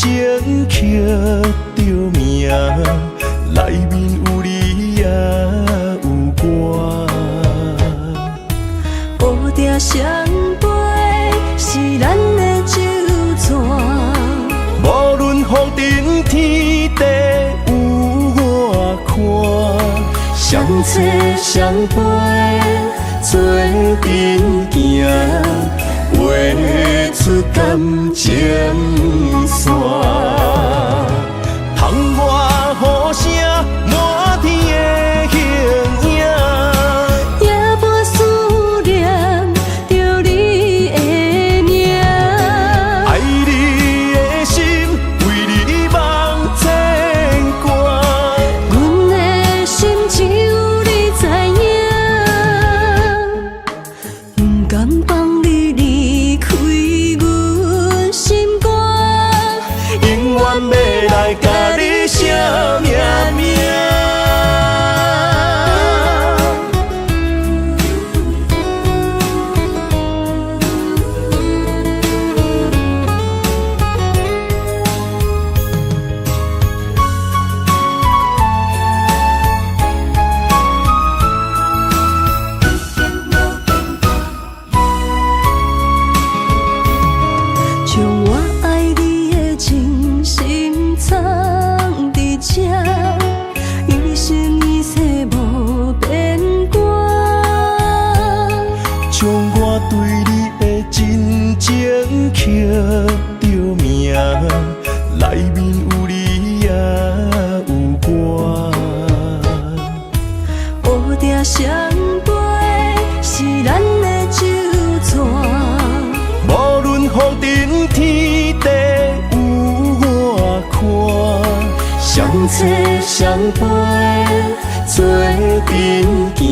情刻着名，内面有你也有我。乌蝶双飞是咱的酒泉，无论风尘天地有我看，相扯相陪做阵行，画出感情线。窗外雨声满天的形影，夜半思念着你的名。爱你的心为你梦牵挂，阮的心只有你知影，不甘放你离开阮心肝，永远要来甲你写命名。将我爱你的情深藏伫这，一生一世无变卦。将我对你的真情刻着名，内面有你也有我。乌蝶双飞是咱的酒泉，无论风尘天地有我看，相扯相陪做阵行，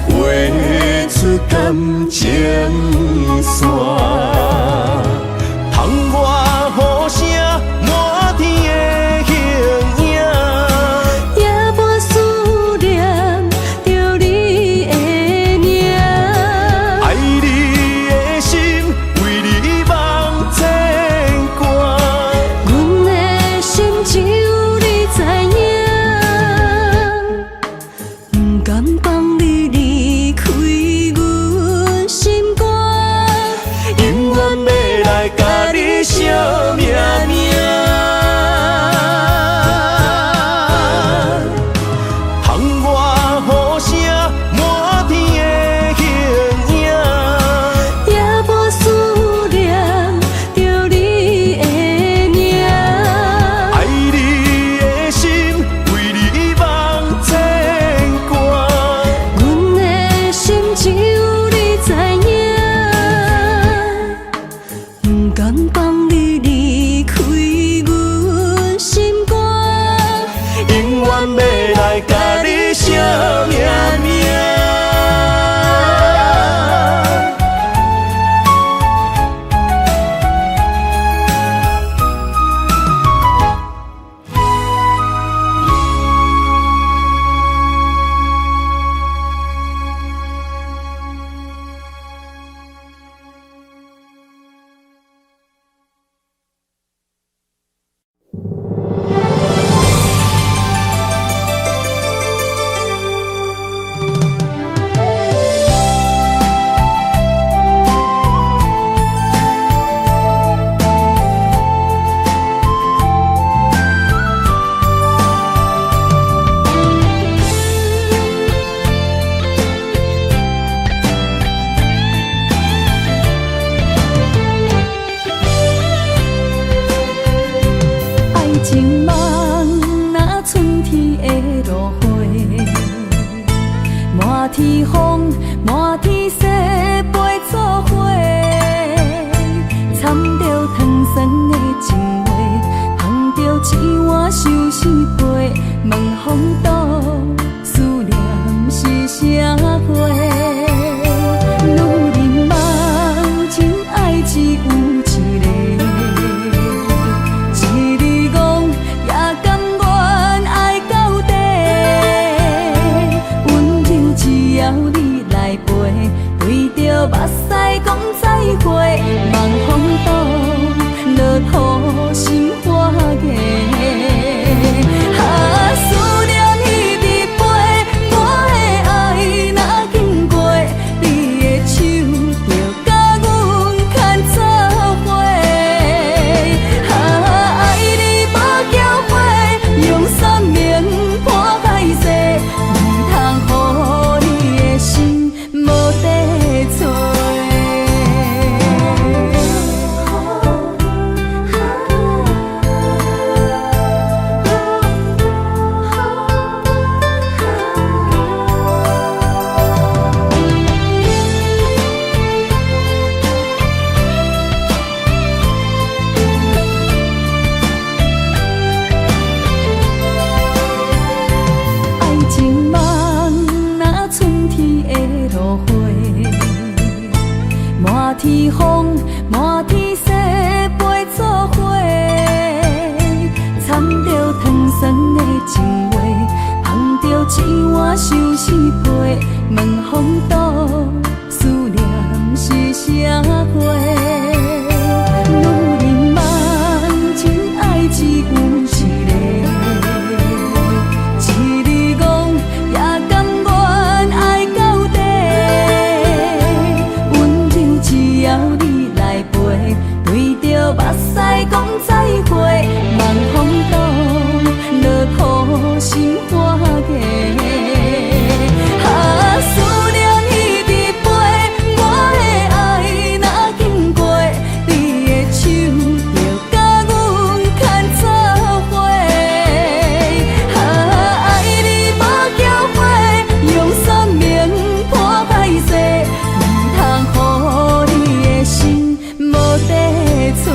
画出感情线。窗外雨声满天的形影，夜半思念着你的名。爱你的心为你梦牵挂，阮的心只有你知影，不甘放你离开阮心肝，永远要来甲你写命名。窗外雨声满天的形影，夜半思念着你的名。爱你的心为你梦牵挂，阮的心只有你知影，不甘放你离开阮心肝，永远要来甲你写命名。爱情梦若春天的落花，满天风，满天雪，陪做伙，掺着糖酸的情话，捧着一碗相思杯，问风度思念是啥货？女人梦情爱只有一个。目屎讲再会，望风度落雨时想是陪，问风度，思念是啥货？女人梦真爱只有一个，一字讲也甘愿爱到底，温柔只要你来陪，对着目屎讲再会，望风度，落土心花嫁。思念一直飞，我的爱若经过，你的手就甲阮牵做伙。爱你无后悔，用生命破歹势，唔通予你的心无地找。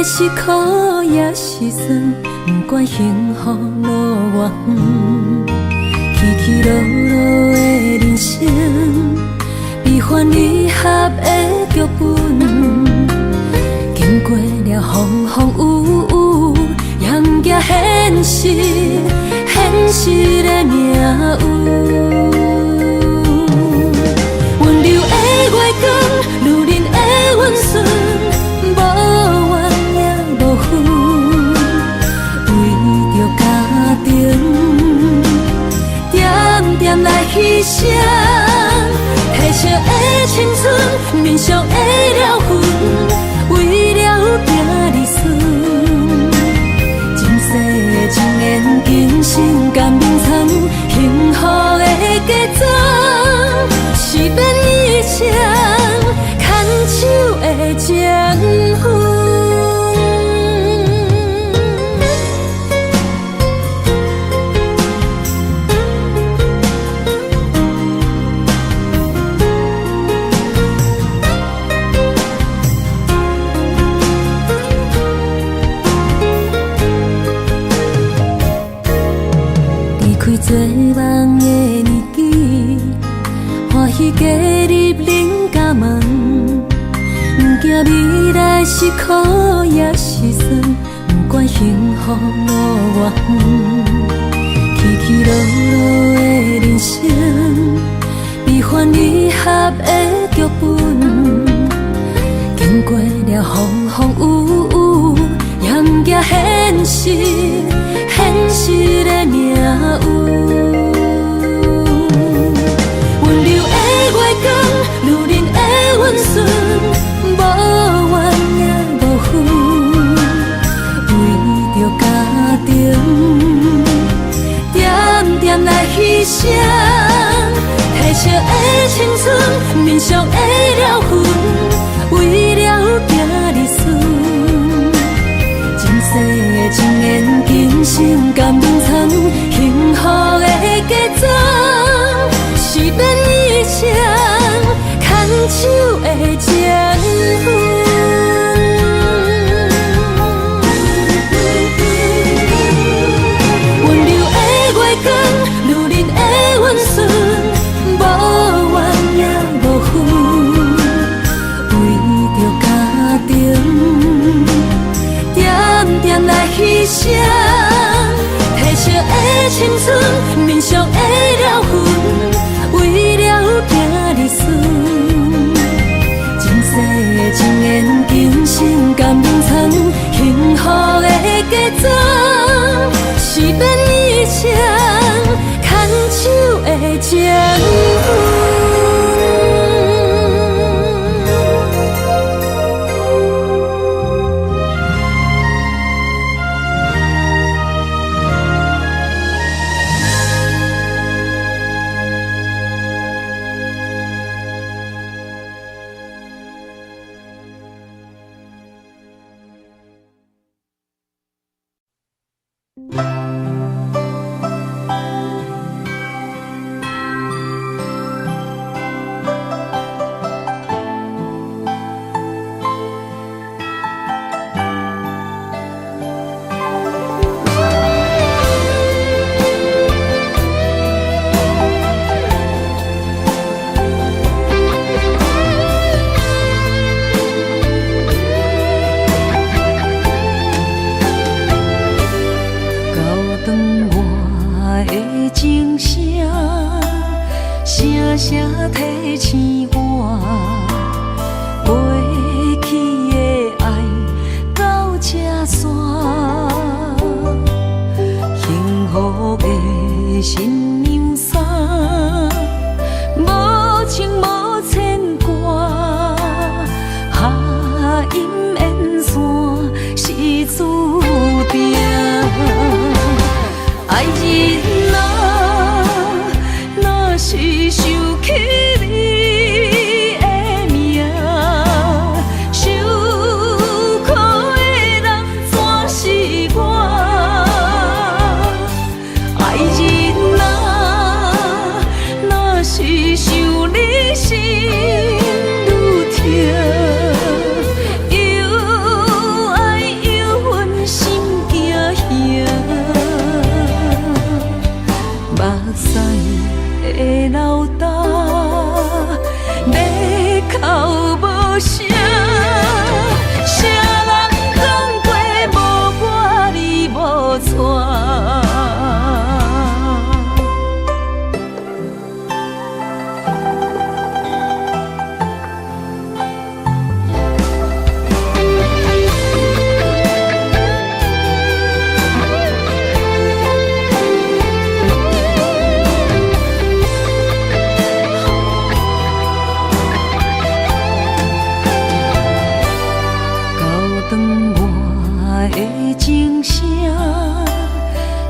是苦也是酸，不管幸福路偌远，起起落落的人生，悲欢离合的剧本，经过了风风雨雨，也不惊现实，现实的命运。温柔的月光，女人的温顺。来牺牲，褪色的青春，面上的了痕，为了行日顺。前世情缘，今生甘眠藏，幸福的假装，是变一场牵手的情分。做梦的年纪，欢喜加入人甲梦，不惊未来是苦也是酸，不管幸福路偌远，起起落落的人生，悲欢离合的剧本，经过了风风雨雨，也不惊现实，现实的命运。女人的温顺，无怨也无悔，为着家青春，面上的了痕，为了今日事。前世情缘，今生甘愿藏，幸福的嫁妆，是变一生牵手的情分。温柔的月光，女人的温顺，无怨也无恨，为着家庭，点点来牺牲。褪色的青春，面上的了痕，为了今日事。前世情缘，今生甘愿藏，幸福的嫁妆，是变一生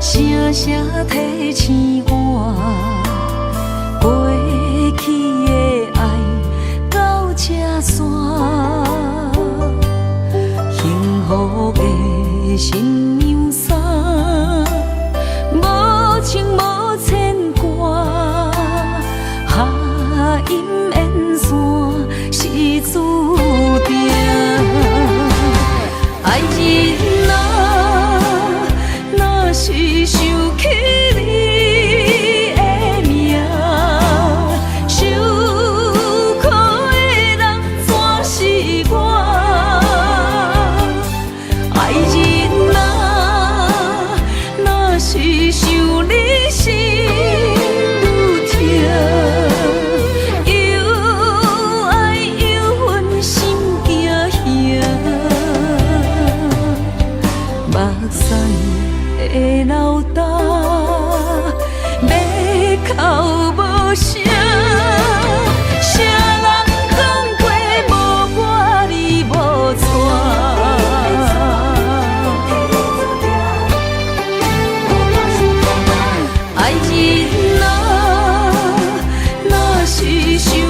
牵手的情分。爱人啊，若是想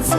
无带。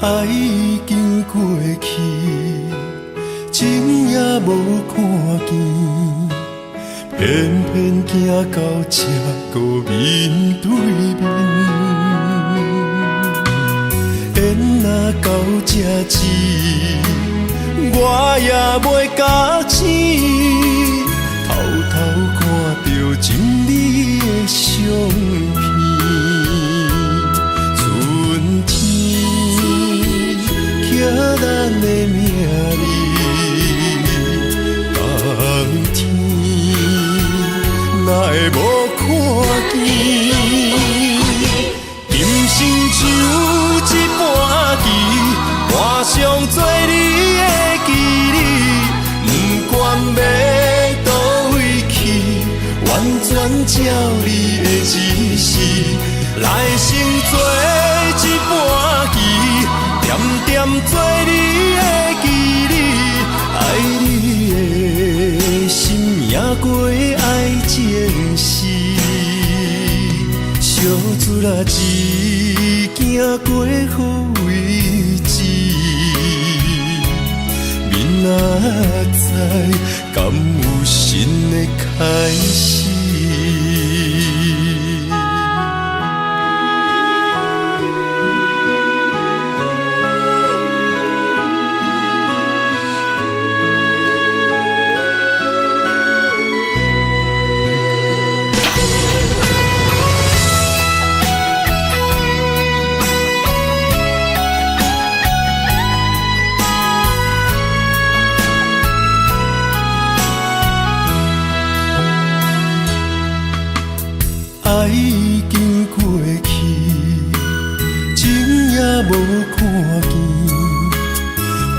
爱已经过去，情也无看见，偏偏行到这个面对面。缘若到这时，我也袂假醒，偷偷看到情你的相片。咱的名字，当天哪会无看见？今生像一盘棋，换上做你的记忆，不管要倒位去，完全照你的指示，来生做一盘棋。点点做你的记忆，爱你的心也过爱情诗，小船仔一行过好位置，明仔载敢有新的开始？爱已经过去，情也无看见，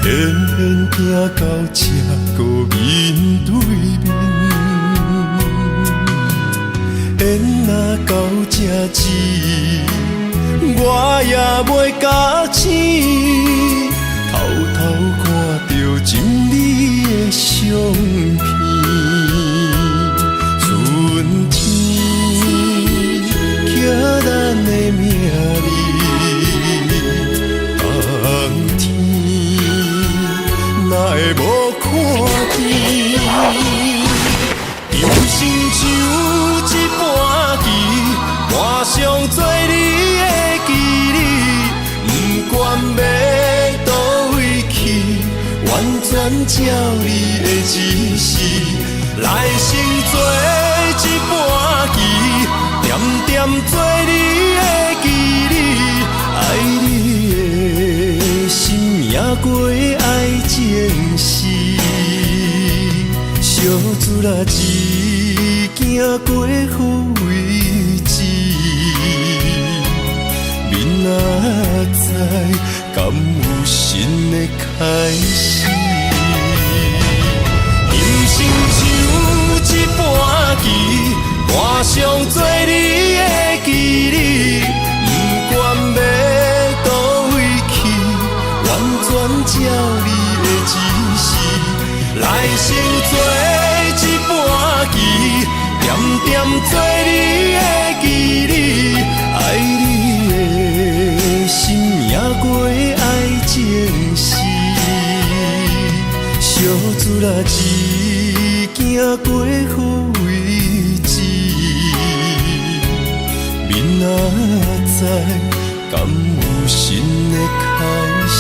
偏偏行到这个面对面。缘若到这时，我也袂假醒，偷偷看到情你的相片。春天。刻咱的名字，当天哪会无看见？今生像一盘棋，换上做你的记忆，不管要倒位去，完全照你的指示，来生做一盘棋。点点做你的记忆，爱你的心也过爱情诗，小船仔一行过好位置，明仔载敢有新的开始？人生像一盘棋。换上做你的记忆，不管要倒位去，完全照你的指示，来生做一盘棋，点点做你的记忆，爱你的心也过爱情诗，小船仔一行过好位置。明仔载，敢有新的开始？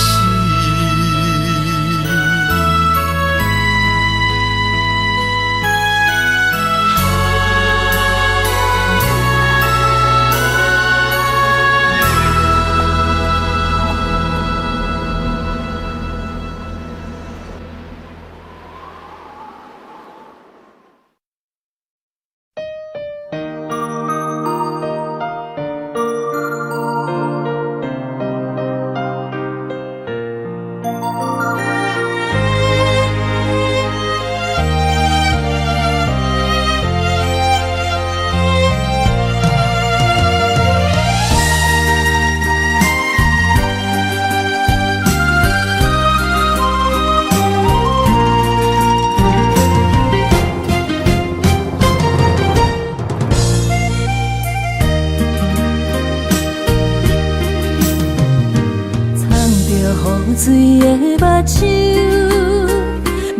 雨水的目睭，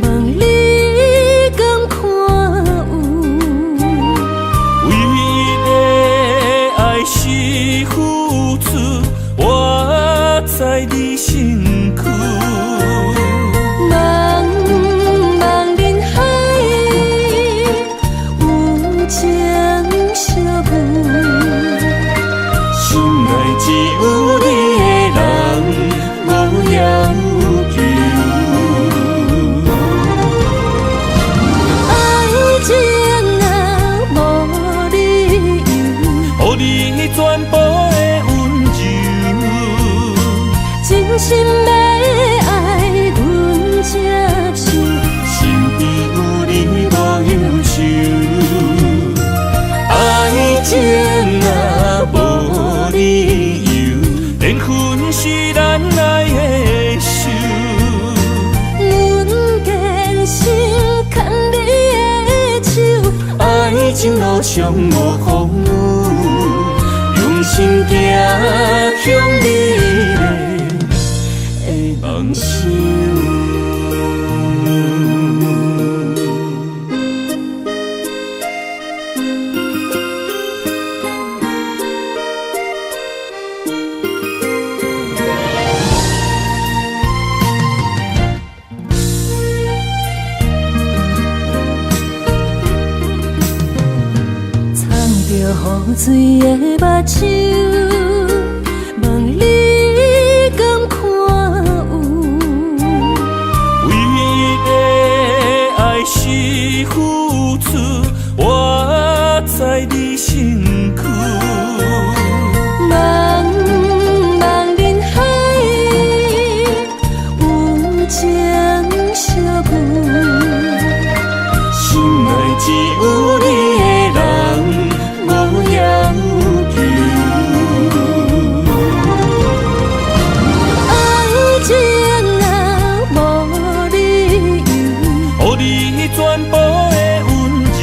望你敢看有？为了爱是付出，我在你身躯。茫茫人海，有情相遇，心内只有你的人，无要求。爱情啊，无理由，予你全部的温柔，真心要爱阮才受，身边有你无忧愁。爱情啊，无理由，缘分是咱爱的手。阮坚心牵你的手，爱情路上无风雨，用心行向美丽的梦想。藏着雨水的目睭，望你敢看有？为了爱是付出，我在你身躯。茫茫人海，有情相遇，心内只有你的人，无要求。爱情啊，无理由，予你全部的温柔，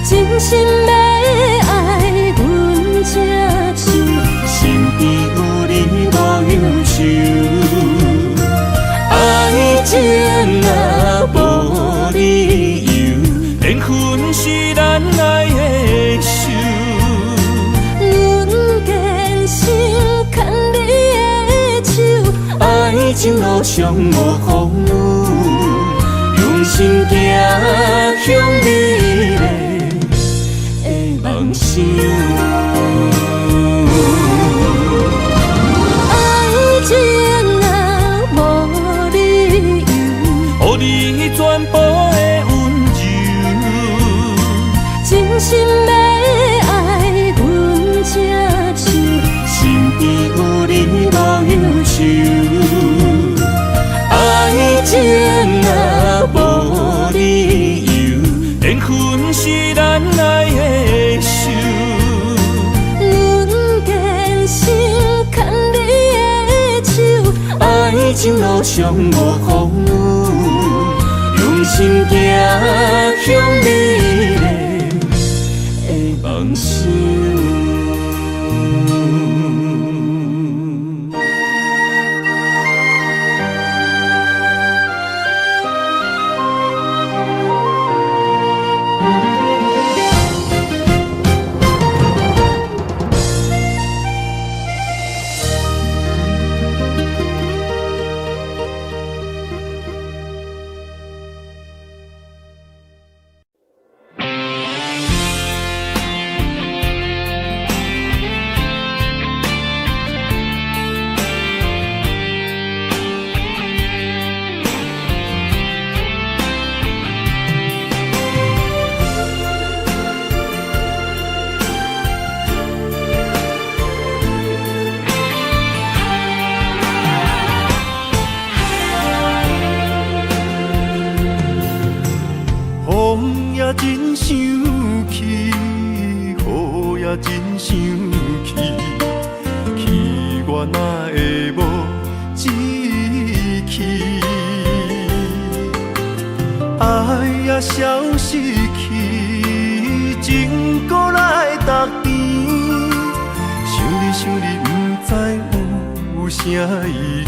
真心要爱阮才受，身边有你无忧愁。爱情啊，无理由，缘分是咱爱的手。阮坚心牵你的手，爱情路上无风雨，用心行向美丽的梦想。爱情啊，无理由，予你全部的温柔，真心要爱阮才受，身边有你无忧愁。爱情啊，无理由，缘分是咱爱的手。阮坚心牵你的手，爱情路上无风雨，用心行向美丽的梦想。风也真生气，雨也真生气，气我哪会无志气？爱也消失去，情搁来逐甜。想你，不知有啥意义？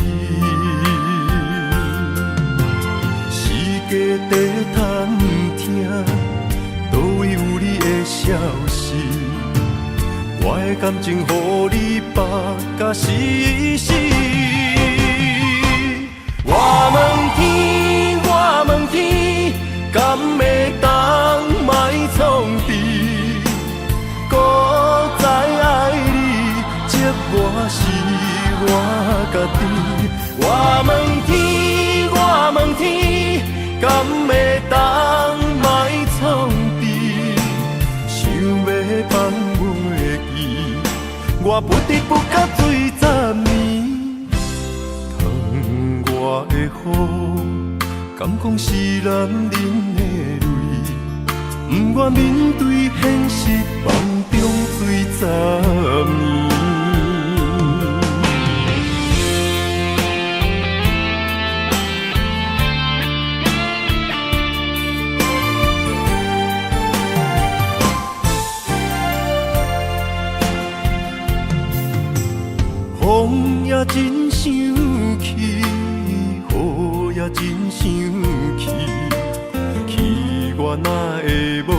世界在探听，倒位有你的消息？我的感情，予你绑甲死死。我问天，我问天，敢会当莫创治？搁再爱你，这我是我家己。我问天，我问天，敢会当莫创治？想要放袂记，我不得不甲醉10年。窗外的雨，敢讲是男人的泪？不愿面对现实，梦中醉10年。风也真生气，雨也真生气，气我哪会无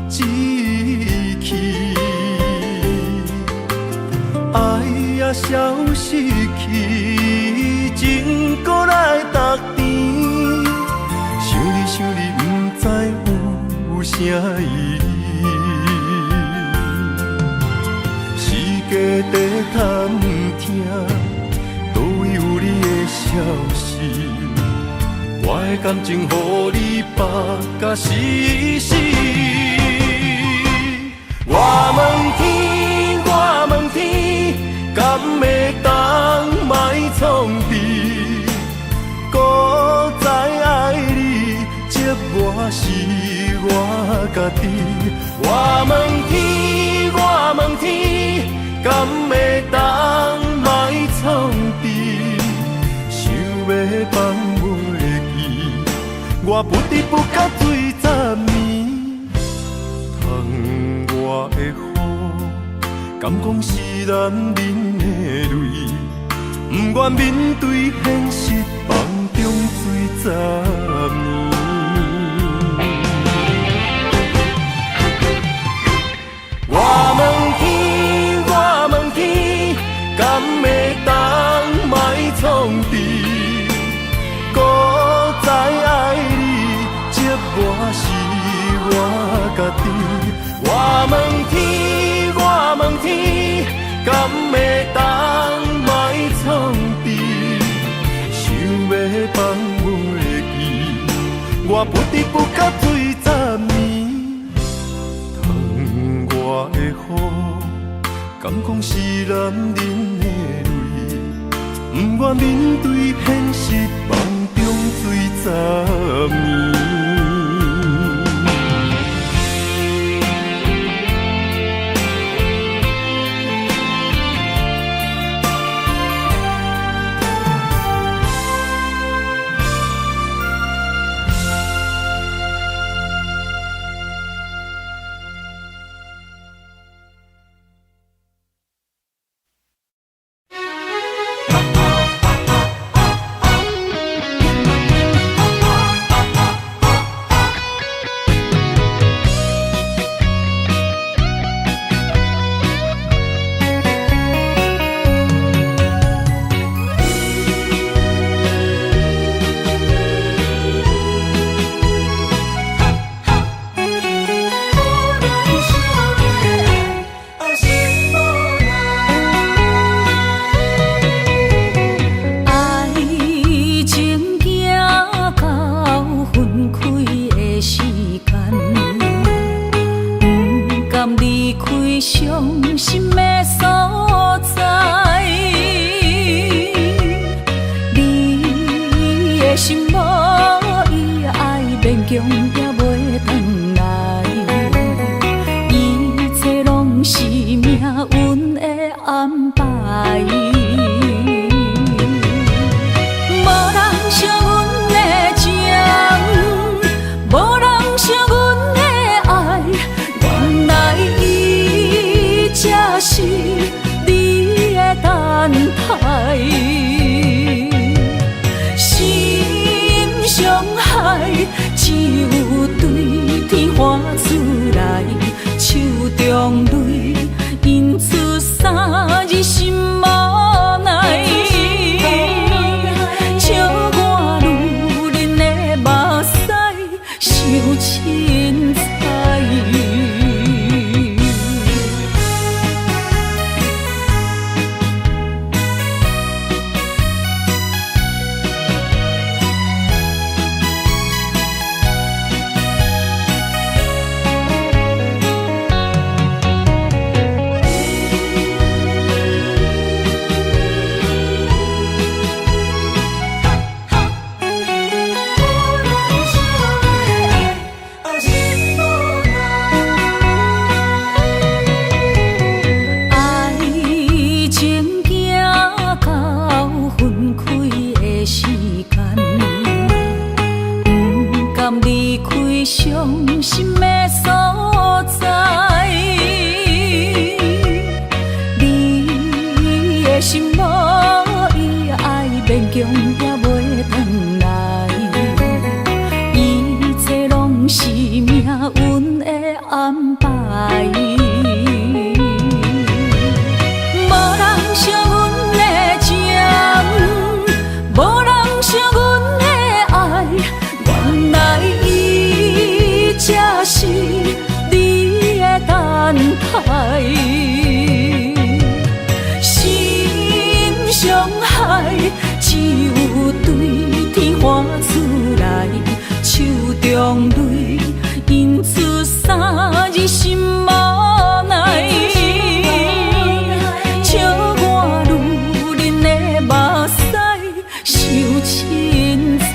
志气？爱也消失去，情搁来逐甜。想你想你，不知有啥意义？世界在探听，倒位有你的消息？我的感情，予你绑甲死死。我问天，我问天，敢会当莫创治？搁再爱你，这我是我家己。我问天，我问天，敢会当莫创治？想要放袂记，我不得不甲醉10年。窗外的雨，敢讲是男人的泪？不愿面对现实，梦中醉10年。我问天，我问天，敢会当莫创治？搁再爱你，这我是我家己。我问天，我问天，敢会当莫创治？想要放袂记，我不得不甲醉10年。窗外的雨，敢讲是男人的泪？不愿面对现实，梦中醉10年。是你的等待。只有对天花出来，手中泪印出三字心无奈。笑我女人的目屎伤凊彩。伤心的所在，你的心无伊爱勉强也袂转来，一切拢是命运的安排。无人惜阮的情，无人惜阮的爱，原来才是你的等待，心伤害只有对天花出来，手中泪印出三字心无奈。笑我女人的目屎伤凊彩。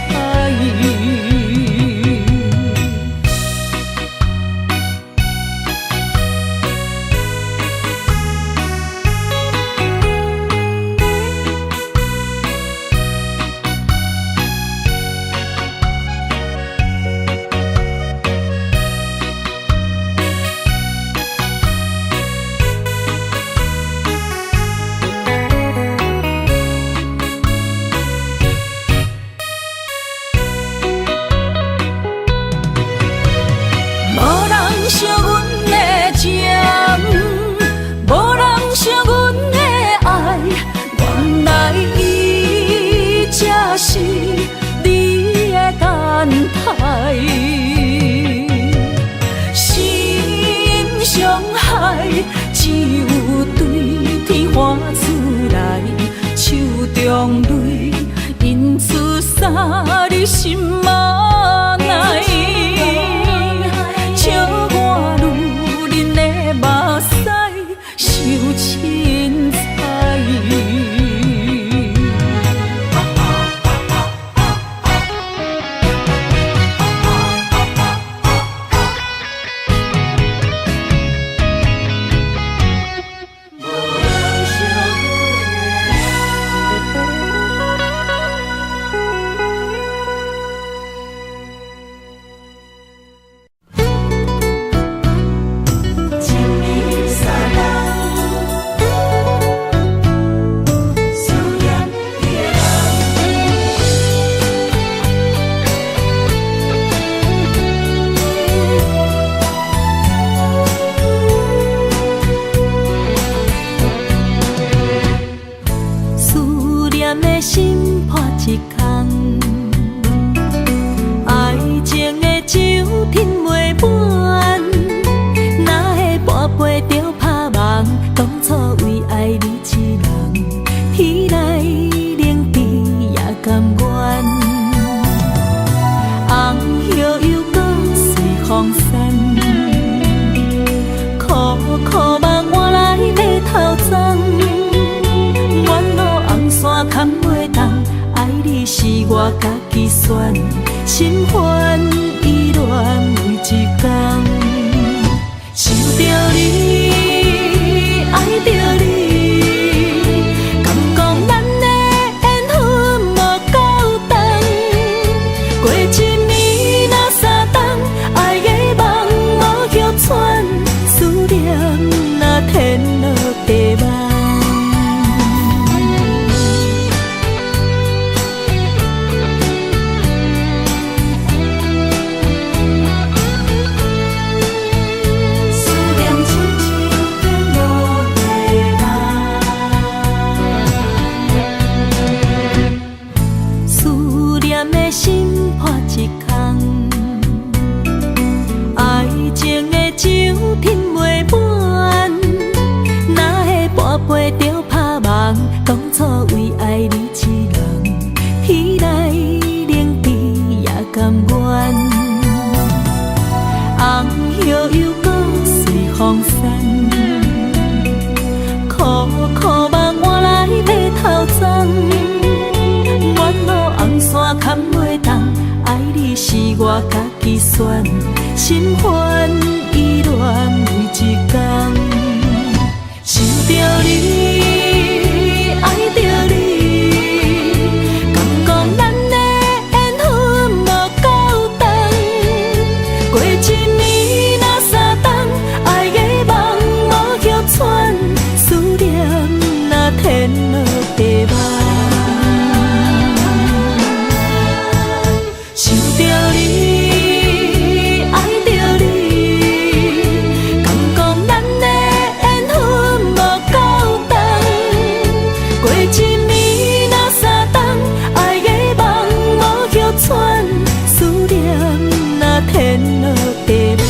惜阮的情，无人惜阮的爱，原来伊才是你的等待。心伤害只有对天花出来，手中泪印出三字心无奈。笑我女人的目屎伤凊彩。我家己选，心烦意乱每一天，想着你，爱着你，敢讲咱的缘分无够重？过一年若三冬，爱的梦无许喘，思念若天落地网。我家己选，心烦意乱每一天，想着你，爱着你，敢讲咱的缘分无够长，过一暝若三冬，爱的梦无歇喘，思念若天落地网。想着你，爱着你，敢讲咱的缘分无够长，过一暝若三冬，爱的梦无歇喘，思念若天落地网。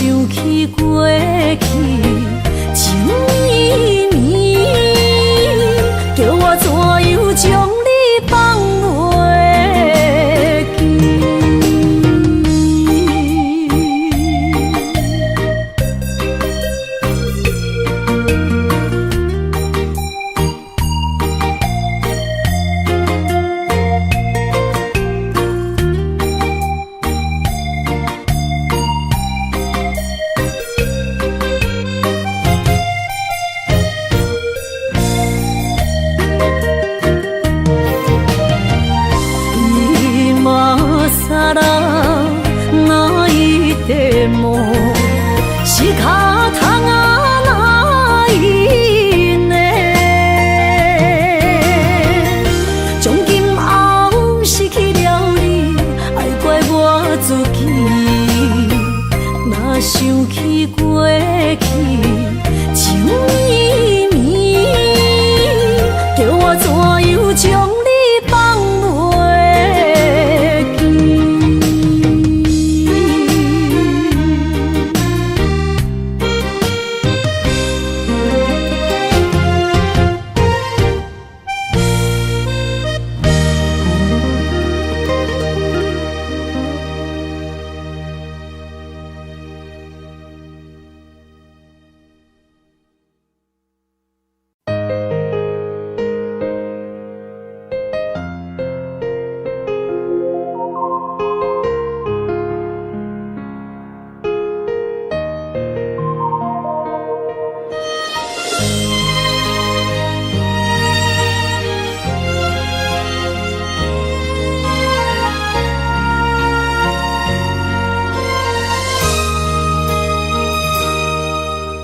想起过去情绵绵，叫我怎样将你放袂记？想起过去情绵绵，叫我怎样将你放袂记？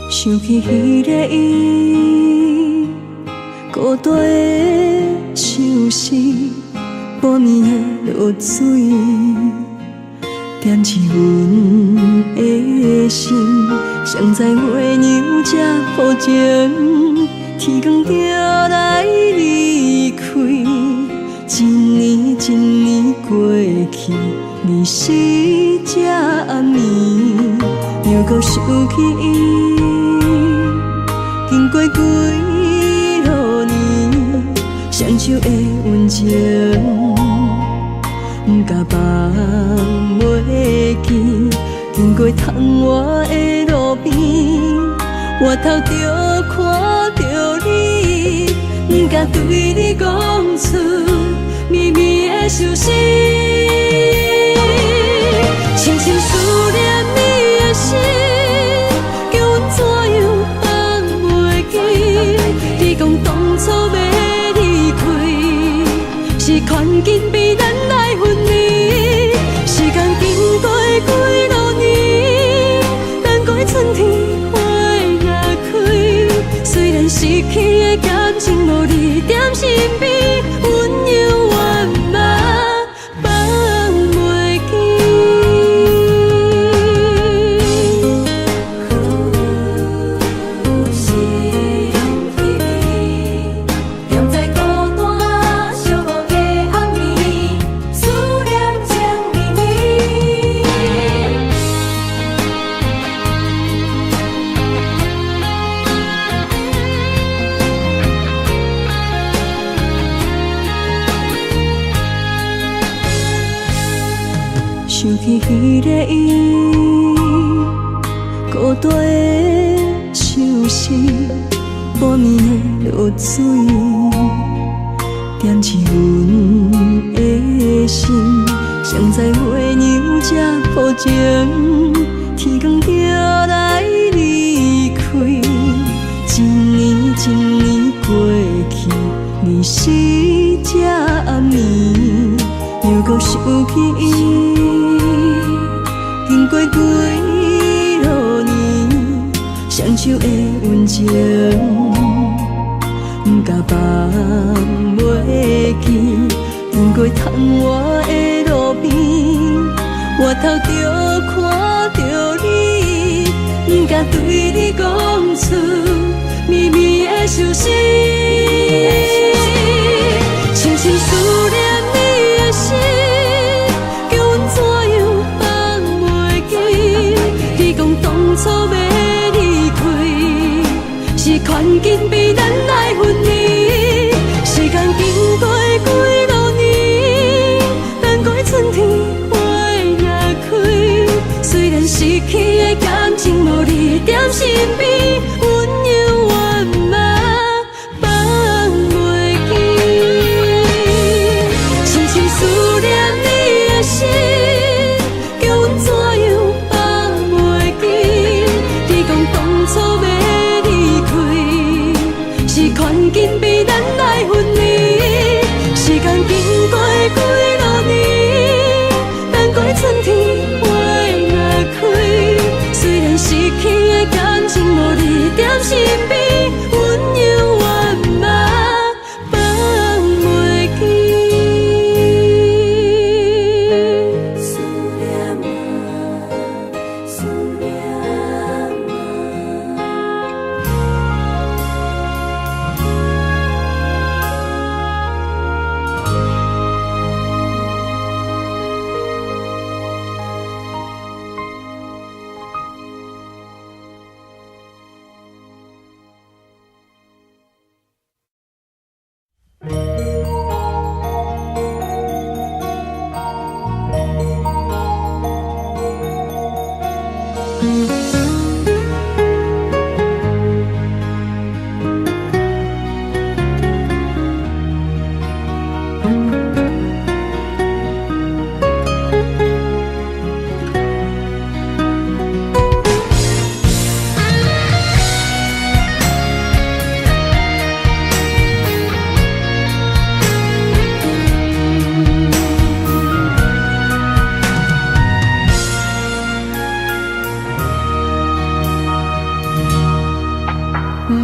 想起迄个伊，孤单的相思，半暝的落水，点起阮的心。谁知月娘这薄情，天光就来离开。一年一年过去，日时这暗暝，又搁想起伊。经过几落年，双手的温情，不敢放袂记。经过窗外的路边，我头就看到你，不敢对你讲出绵绵的相思，深深思念你的心。当初要离开，是权紧逼咱来分离。时间经过几落年，等待春天花也开。虽然失去的感情无你踮身边，温柔圆满放袂想起迄个伊，孤单的相思，半暝的落水，点起阮的心。谁知月娘这薄情，天光就来离开。一年一年过去，日时这暗暝，又搁想起伊。经过几落年，双手的温情，不敢放袂记。经过窗外的路边，我头就看到你，不敢对你讲出绵绵的相思，深深思念你的心。讲怎样放袂记？你讲当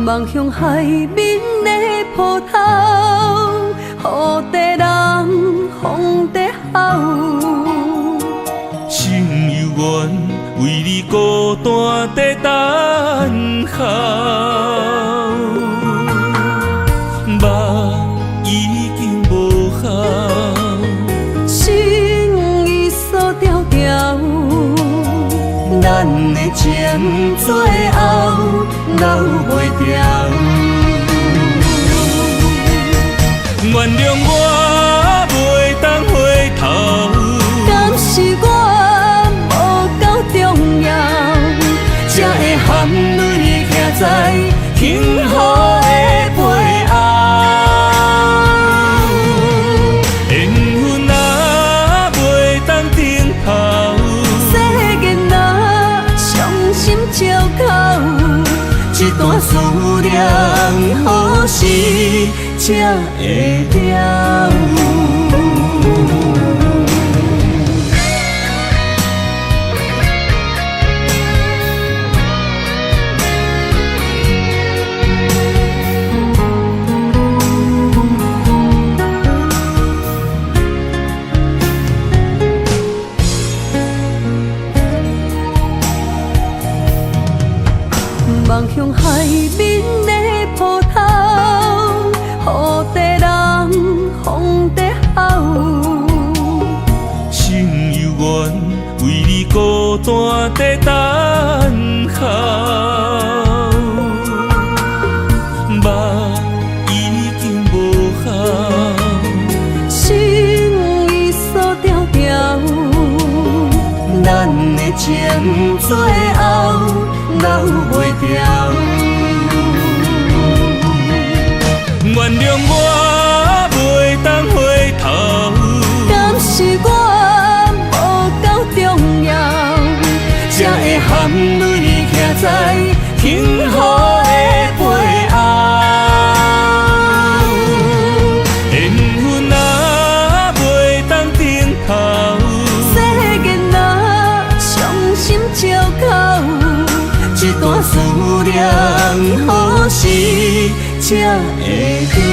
望向海面的波涛，雨地人，风地吼。心犹原为你孤单在等候，目已经无效，心已锁条条。咱的情最后留袂掉。原谅我袂当回头，敢是我无够重要，才会含泪徛在幸福的背后。缘分啊，袂当回头，世间若伤心借口，一段思念何时才会了？望向海面的波涛，雨地人，风地吼。心犹原为你孤单在等候，目已经无效，心已锁条条。咱的情最后留袂掉。原谅我袂当回头，敢是我无够重要，才会含泪徛在幸福的背后。缘分啊，袂当回头，世间若伤心借口，一段思念何时才会了？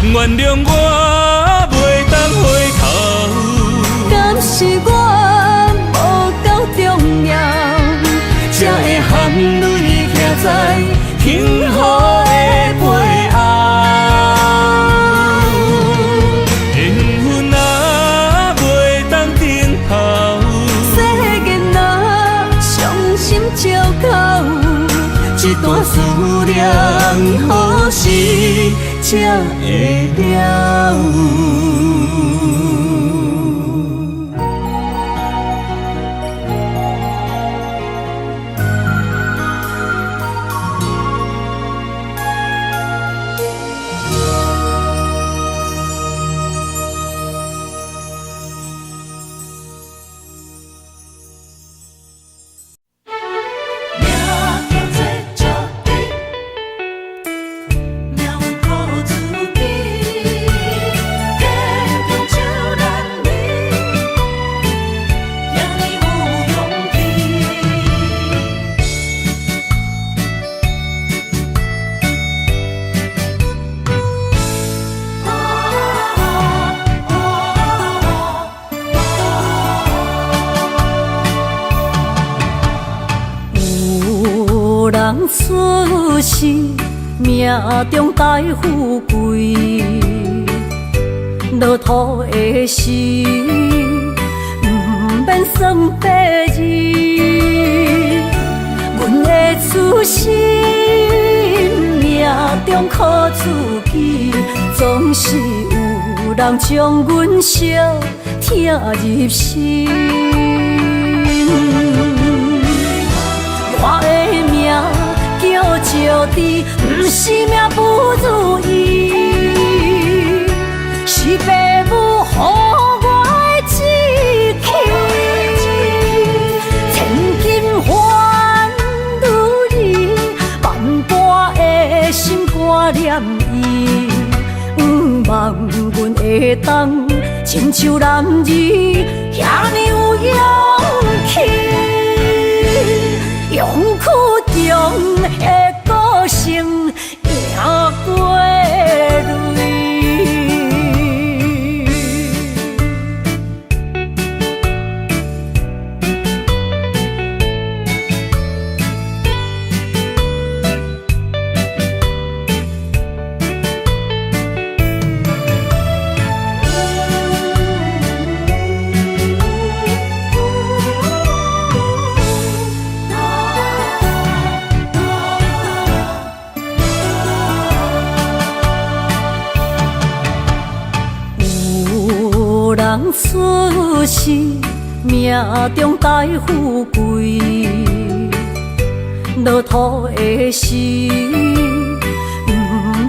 原谅我袂当回头，敢是我无够重要，才会含泪徛在幸福的背后。缘分啊，袂当回头，世间若伤心借口，一段思念何时才会了？人出世，命中带富贵，落土的时，不免算白字。阮的出身，命中靠自己，总是有人将阮惜听入心。我的命叫石滴，不是命不如意，是父母予我的志气。千金换如意，万般的心挂念伊，望阮会当亲像男儿遐尼有出世，命中带富贵，落土的时，不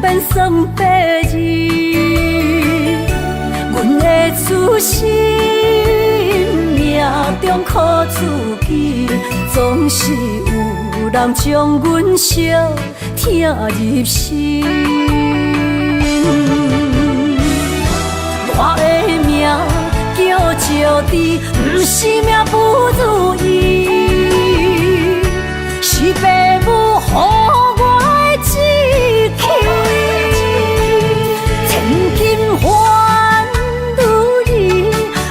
免算白字。阮的出世，命中苦自己，总是有人将阮惜听入心。我的命叫石滴，不是命不如意，是父母予我的志气。千金换如意，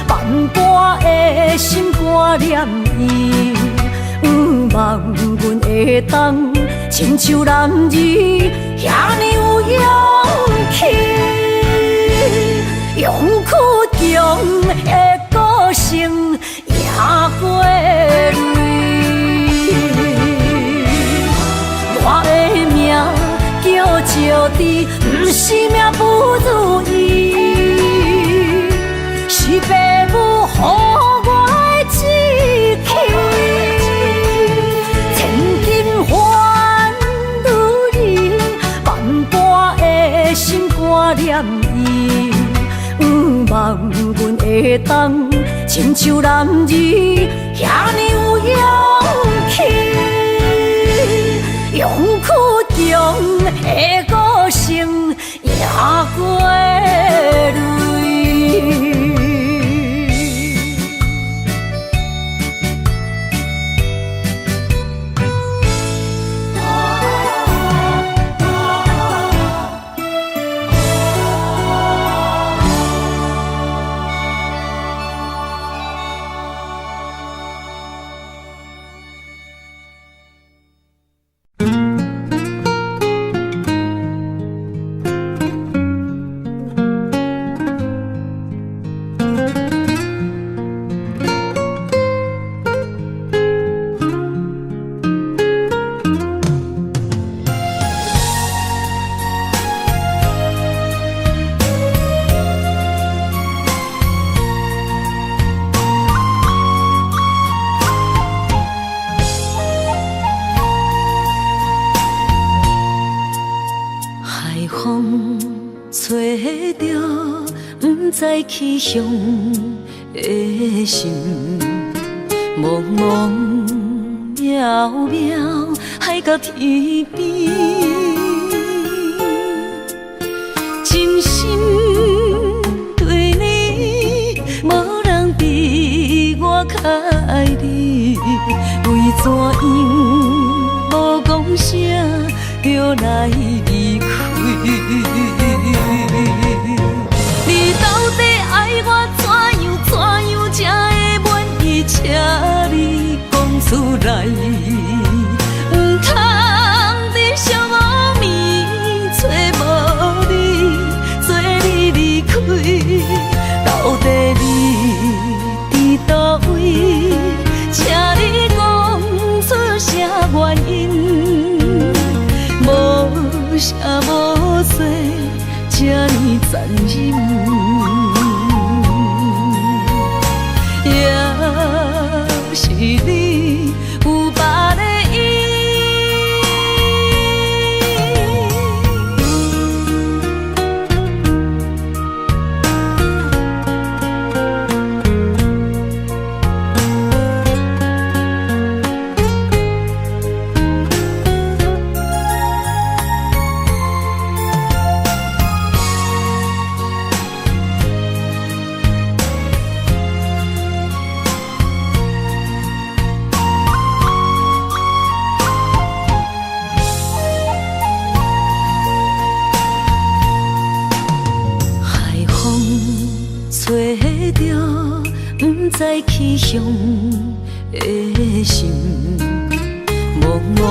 万般的心肝念伊，望阮会当亲像男儿遐尼有勇气。勇屈强的个性赢过泪，我的命叫石滴，不是命不如意，是父母予我的志气。千金换如意，万般的心肝念伊。望阮会当亲像男儿遐尼有勇气，勇屈强的个性赢过泪。在气象的心，茫茫渺渺，海到天边，真心对你，无人比我较爱你，为怎样无讲声就来离开？你到底爱我怎样才会满意？请你讲出来，不通在寂无眠找无你，做你离开。到底你伫倒位？请你讲出啥原因？无啥无说。这呢残忍，也是你有别的意。在气象的心，茫茫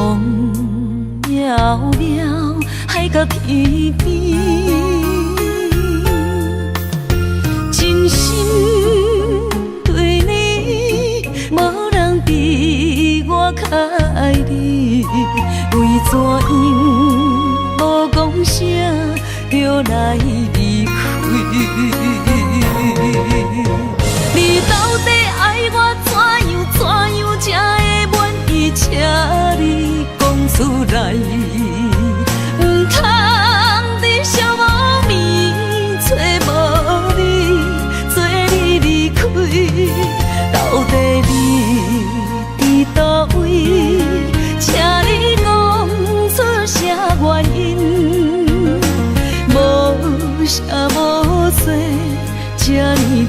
渺渺，海到天边，真心对你，无人比我较爱你，为怎样无讲声就来离开？你到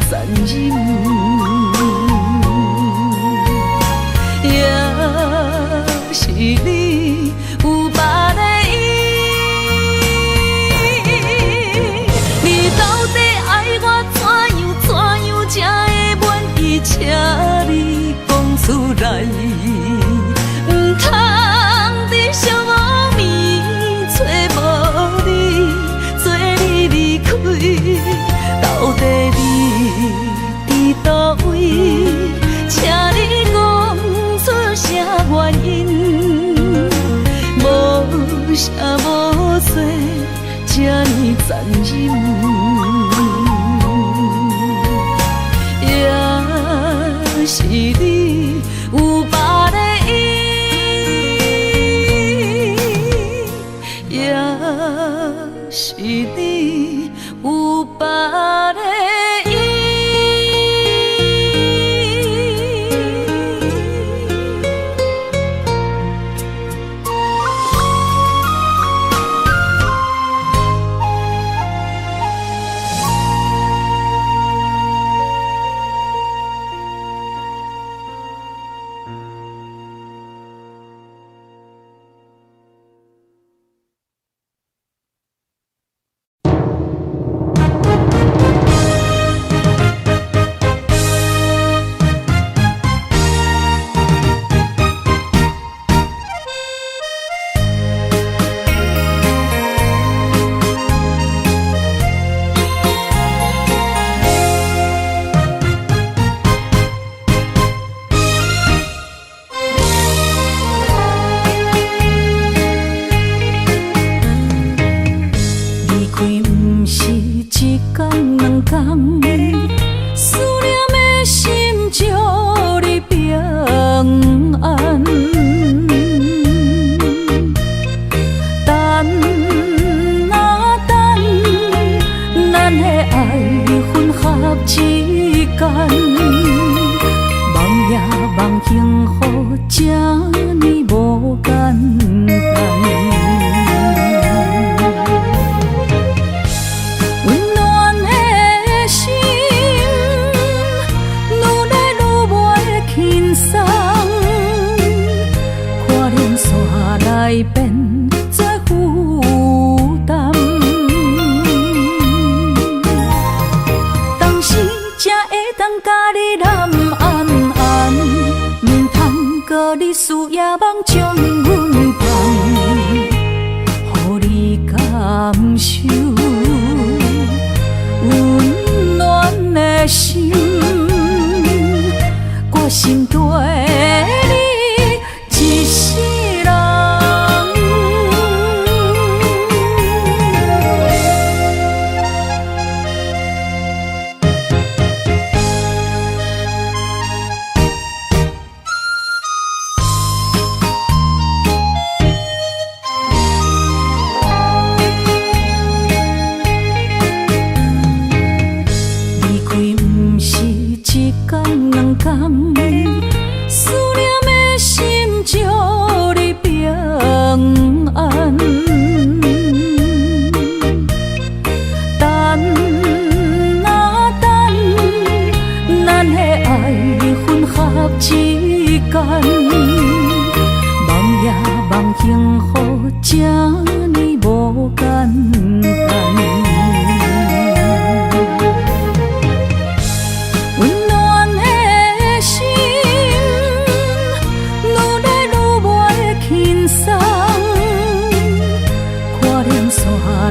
残忍，也是你有别的意。你到底爱我怎样才会满意？请你讲出来，唔通伫寂寞暝找无你，做你离开。到底你伫倒位？请你讲出啥原因？无啥无做，这呢残忍。也是你有别的意，也是你有别的意。思念的心祝你平安，等啊等，咱的爱混合之间，梦也梦幸福，这呢无简单。来变作负担，当时才会当甲你揽安安，唔通搁你输也梦将阮放，予你感受温暖的心，我心对你一世。思念的心祝你平安，等啊等，咱的爱混合之间，梦也梦幸福，这呢无简单。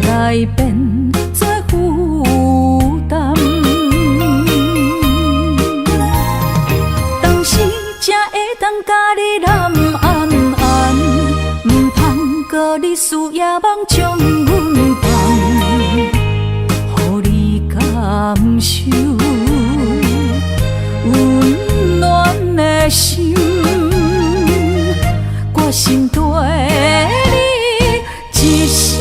来变作负担，当时才会当甲你揽安安，唔通搁你输也梦将阮放，予你感受温暖的心，我心对你一世。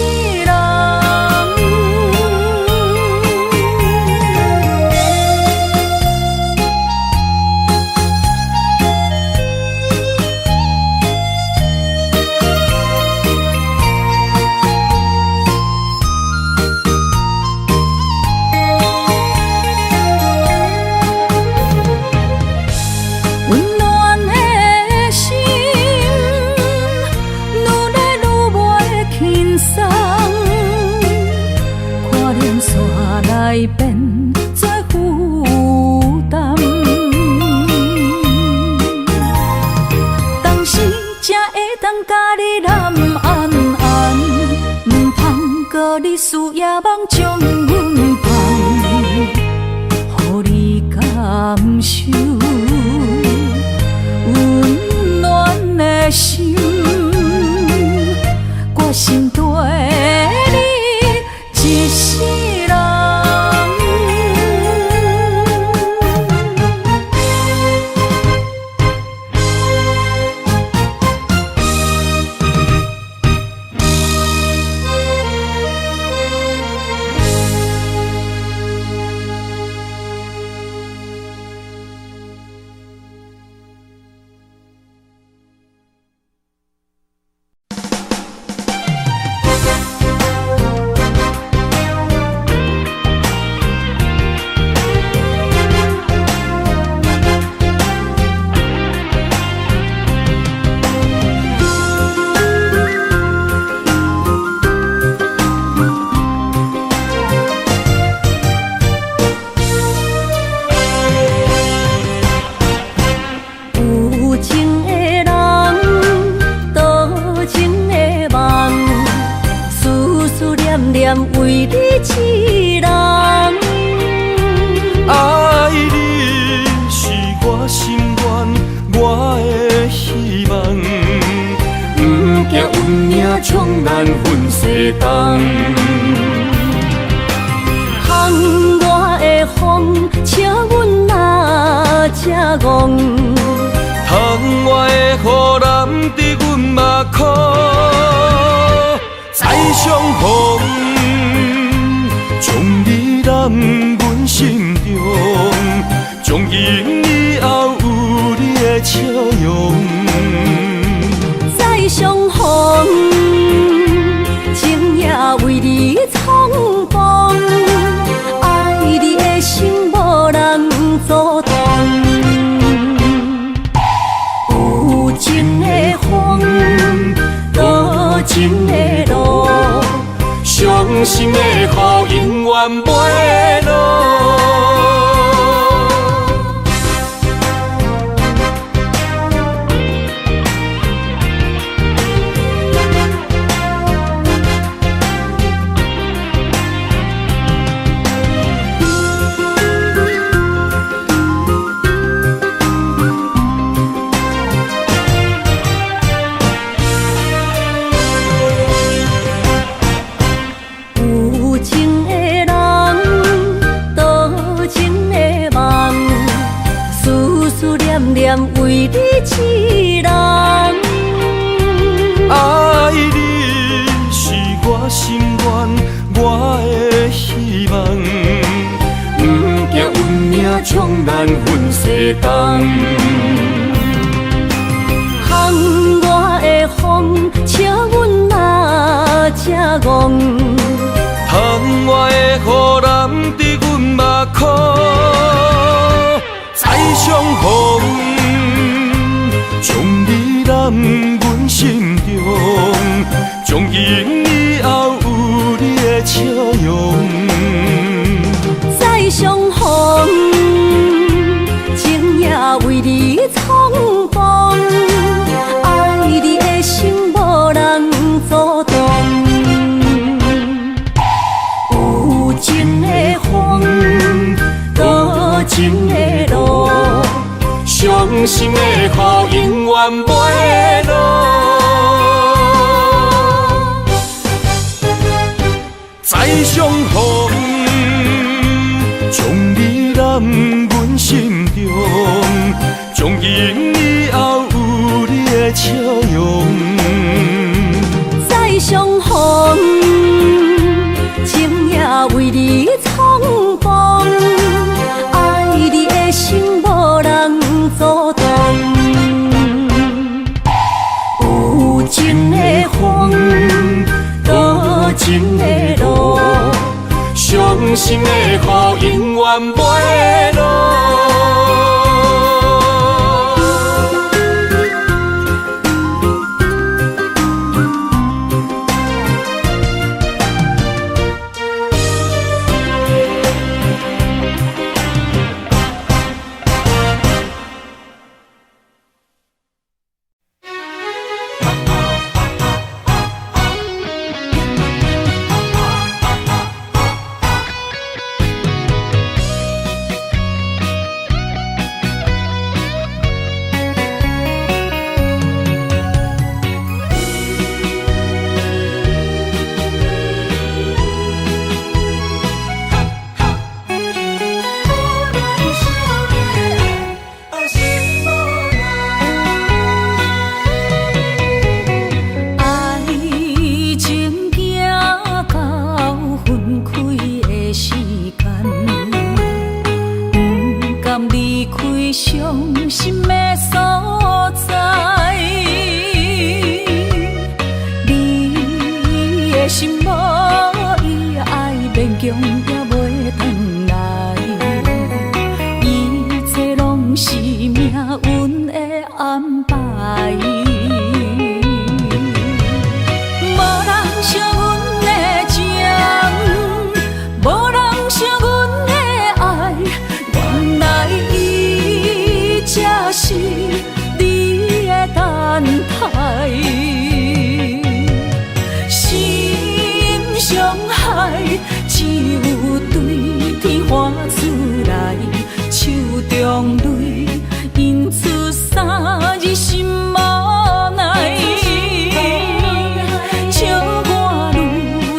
变做负担。当时才会当甲你揽安安，唔通搁你思夜梦将阮放，予你感受温暖的心，决心对你一世人。为你痴人，爱你是我心愿，我的希望。不惊运命冲咱分世间，窗外的风笑阮哪这戆，窗外的雨淋伫阮目眶，再相逢。将你揽阮心中，从今以后有你的笑容。再相逢，情也为你冲动，爱你的心无人阻挡。有情的风，多情的路。伤心的雨永远袂落。为你痴人，爱你是我心愿，我的希望。不惊运命冲咱分世间，窗外的风笑阮哪这戆，窗外的雨淋伫阮目眶，再相逢。将你揽阮心中，从今以后有你的笑容。再相逢，情也为你冲动，爱你的心无人阻挡。有情的风，多情的路。伤心的雨永远袂落，再相逢，将你揽阮心中，从今以后有你的笑容。再相逢，情也为你冲动，爱你的心无人阻挡。有情的风，多情的路，伤心的雨永远袂落。强也袂转来，一切拢是命运的安排。无人惜阮的情，无人惜阮的爱，原来伊才是你的等待。心伤害，只有对天发出来，手中泪印出三字心无奈。笑我女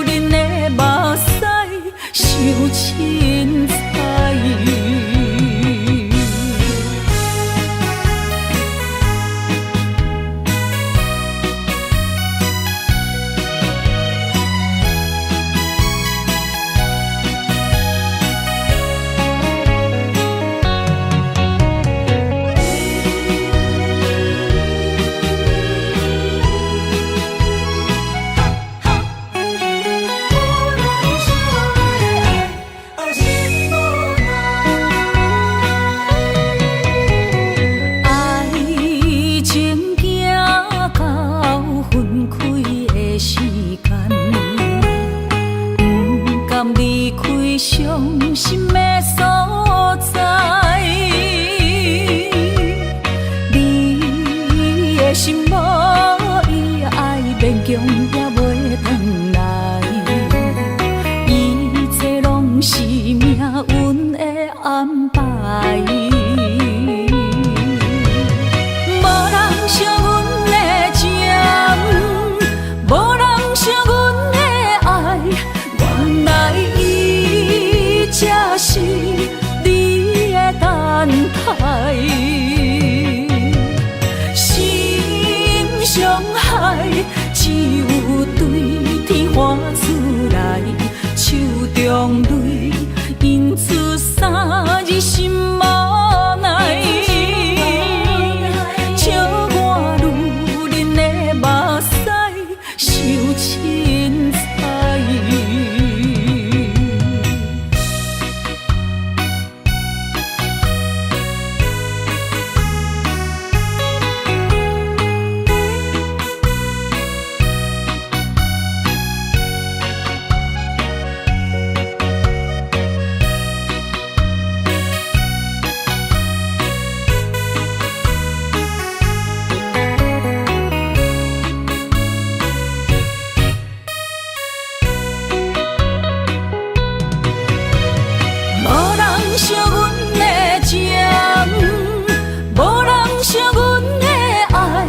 人的目屎伤凊彩。伤心的所在，你的心无伊爱勉强也袂转来，一切拢是命运的安排。无人惜阮的情，无人惜阮的爱，原来才是你的等待。心伤害，只有对天发出来，手中泪印出三字心无奈。笑我女人的目屎伤凊彩。惜阮的情，无人惜阮的爱，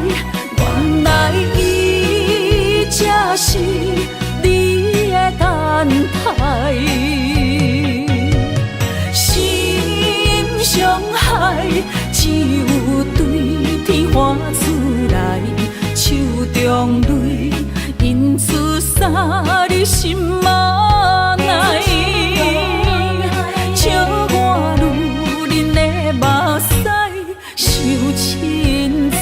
原来伊才是你的等待。心伤害，只有对天发出来，手中泪印出三字心无奈。笑我女人的目屎伤凊彩。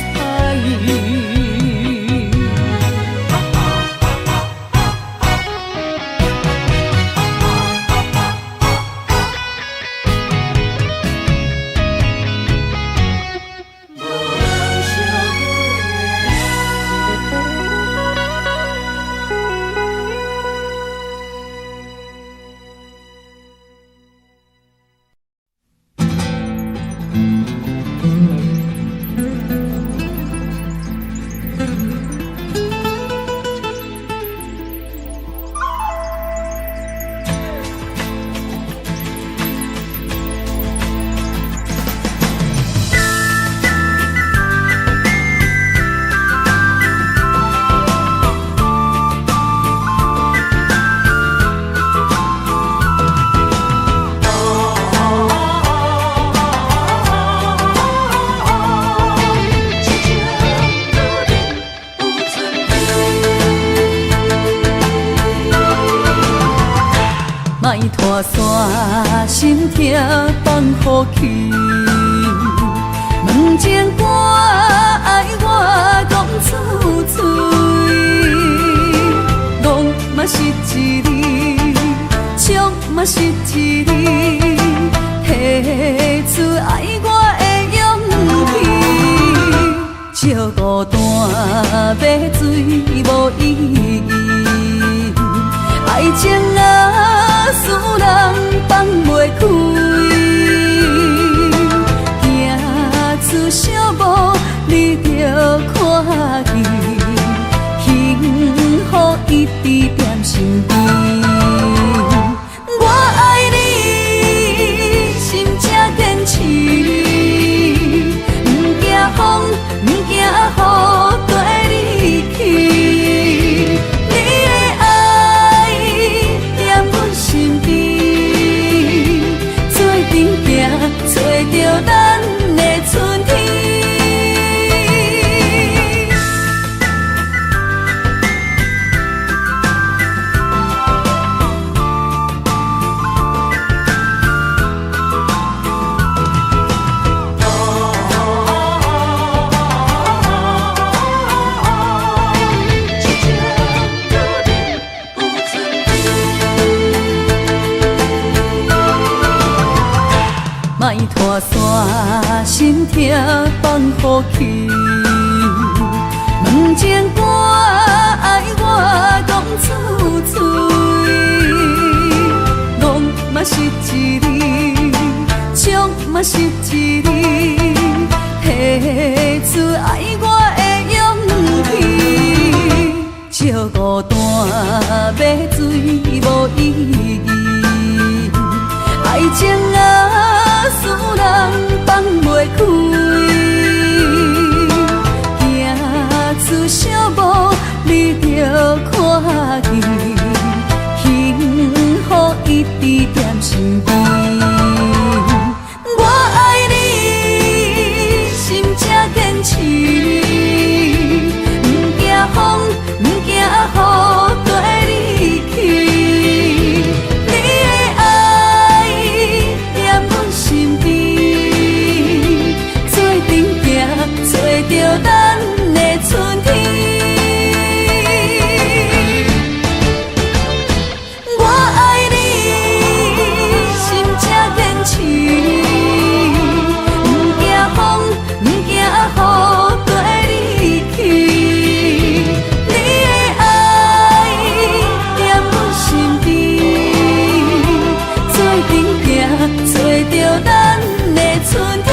莫拖山，心痛放乎去。问情歌爱我讲出嘴，拢嘛是一字，唱嘛是一字，提出爱我的勇气。照孤单要水无意义，爱情啊，使人放袂开。行出小步，你着看见，幸福一直踮身边。我爱你，心才坚持，不惊风，不惊雨跟你去。你的爱踮阮身边，做阵行，找着咱的春天。莫拖山，心痛放乎去。问情歌爱我讲出嘴，戆嘛是一字，唱嘛是一字，提出爱我的勇气。照孤单要水无意义，爱情啊，使人放袂开。行出小步，你着看见，幸福一直踮身边。我爱你，心才坚持，不惊风，不惊雨跟你去。你的爱踮阮身边，做阵行，找着咱的春天。我爱你，心才坚持，不惊风，不惊雨跟你去。你的爱踮阮身边，做阵行，找着咱的春天。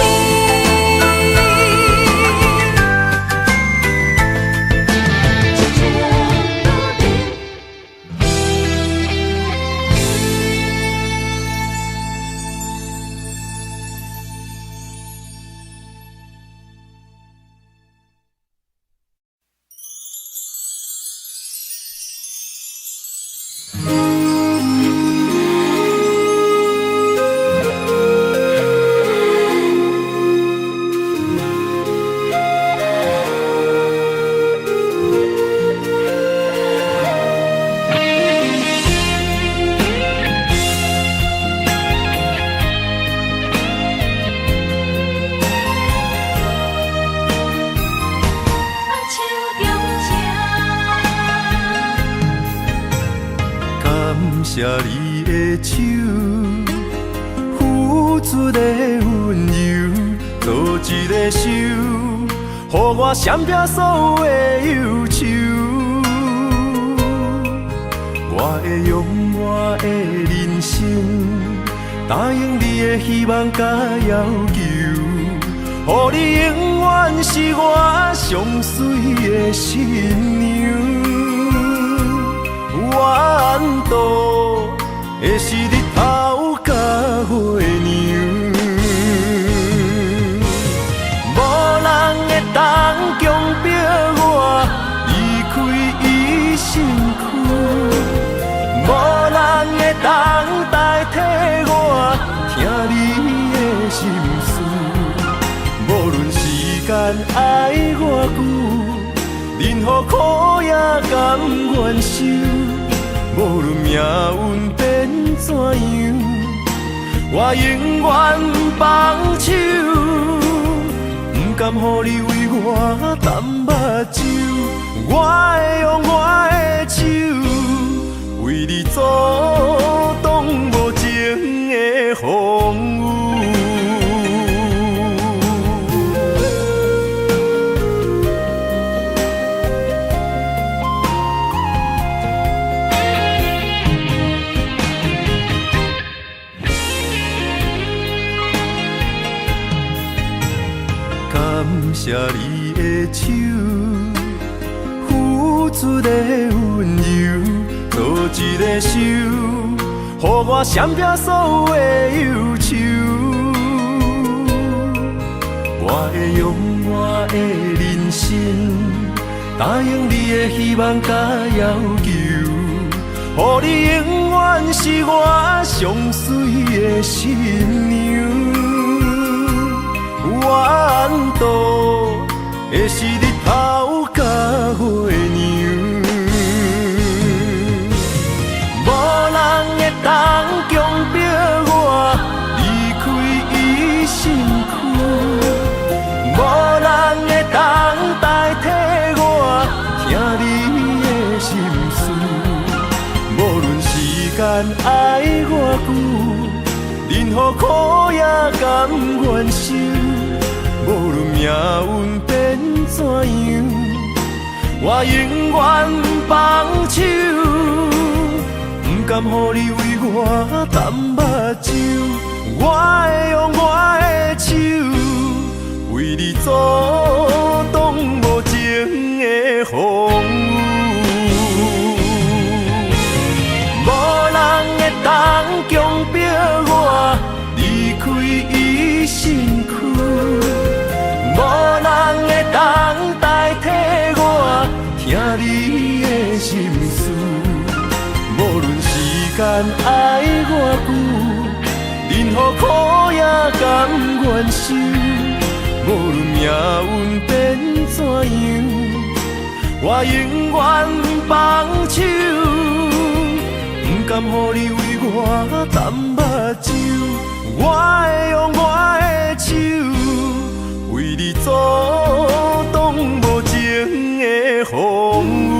感谢你的手，付出的温柔，做一个手，予我闪避所有的忧愁。我会用我的人生，答应你的希望甲要求，予你永远是我上水的新娘。缘途会是日头甲月亮，无人会当强迫我离开伊身躯，无人会当代替我听你的心事。无论时间爱偌久，任何苦也甘愿受。无论命运变怎样，我永远放手，不甘予你为我淡目睭。我会用我的手，为你阻挡无情出的温柔，做一个手，予我闪避所有的忧愁。我会用我的人生，答应你的希望甲要求，予你永远是我上水的新娘。缘途会是日头甲月亮，无人会当强迫我离开伊身躯，无人会当代替我听你的心事。无论时间爱我久，任何苦也甘愿受。无论命运变怎样，我永远放手，不甘予你为我淡目睭。我会用我的手，为你阻挡无情的风雨。无人会当强迫我离开伊身躯，无人会当代替我听你的心事。无论时间爱我久，任何苦也甘愿受。无论命运变怎样，我永远放手，不甘予你为我淡目睭。我会用我的手，为你阻挡无情的风雨。